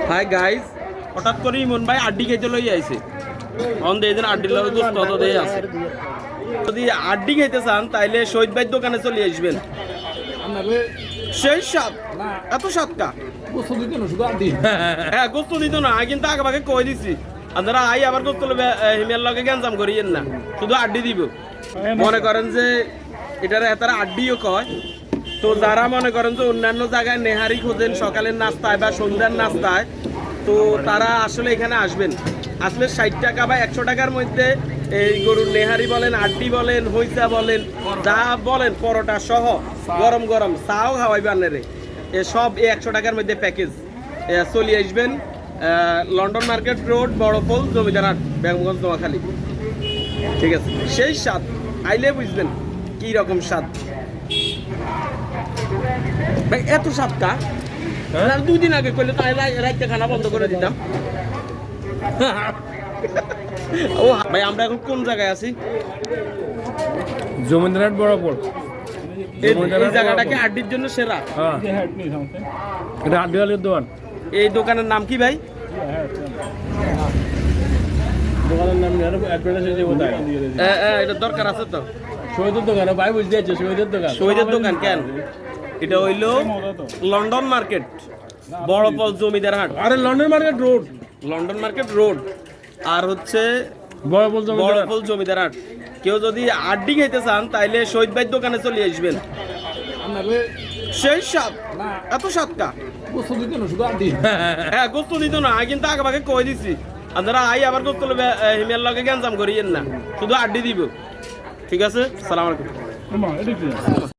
Hi guys, হঠাৎ করে ইমন ভাই আড্ডি খেতে লই আইছে। অন দেদিন আড্ডির লগে দোস্ত কত দেই আছে। যদি আড্ডি খেতে চান তাইলে শহীদ ভাই দোকানে চলে আসবেন। সেই স্বাদ, এত স্বাদ কা গোস্ত দিত না শুধু আড্ডি। হ্যাঁ গোস্ত দিত না, কিন্তু আগে ভাগে কই দিছি। আপনারা আই আবার গোস্ত হিমের লগে গ্যাঞ্জাম করিয়েন না, শুধু আড্ডি দিব। মনে করেন যে এটার এতারা আড্ডিও কয়। তো যারা মনে করেন যে অন্যান্য জায়গায় নেহারি খোঁজেন সকালের নাস্তায় বা সন্ধ্যার নাস্তায়, তো তারা আসলে এখানে আসবেন। আসলে 60 টাকা বা 100 টাকার মধ্যে এই গরুর নেহারি বলেন, আড্ডি বলেন, হইচা বলেন, যা বলেন, পরোটা সহ গরম গরম চাও খাওয়াইবে আনেরে। সব এই 100 টাকার মধ্যে প্যাকেজ। চলে আসবেন London market road, Barapol, Jamidarhat, Begumganj, Noakhali. ঠিক আছে, সেই স্বাদ আইলে বুঝবেন কি রকম স্বাদ। ভাই এত স্বাদটা 2 দিন আগে করলে তো রাইতে খানা বন্ধ করে দিতাম। ও ভাই, আমরা এখন কোন জায়গায় আছি? জমিদারহাট বড়পোল। এই জায়গাটাকে আড্ডির জন্য সেরা। এটা আড্ডিওয়ালের দোকান। এই দোকানের নাম কি ভাই? দোকানের নাম এটা দরকার আছে তো। শহীদের দোকান ভাই বুঝতে যাচ্ছে, শহীদের দোকান। শহীদের দোকান কেন? এটা হইলো লন্ডন মার্কেট, বড়পল, জমিদারহাট। আরে London market road, London market road আর হচ্ছে বড়পোল, বড়পোল, জমিদারহাট। কেউ যদি আড্ডি খেতে চান তাইলে শহীদ ভাই দোকানে চলে আসবেন। সেই স্বাদ, এত স্বাদ কা গোস্ত দিত না শুধু আড্ডি। হ্যাঁ গোস্ত দিত না, কিন্তু আগে ভাগে কই দিছি। আপনারা আই আবার গোস্ত হিমের লগে গ্যাঞ্জাম করিয়েন না, শুধু আড্ডি দিব। ঠিক আছে, সালাম আলাইকুম।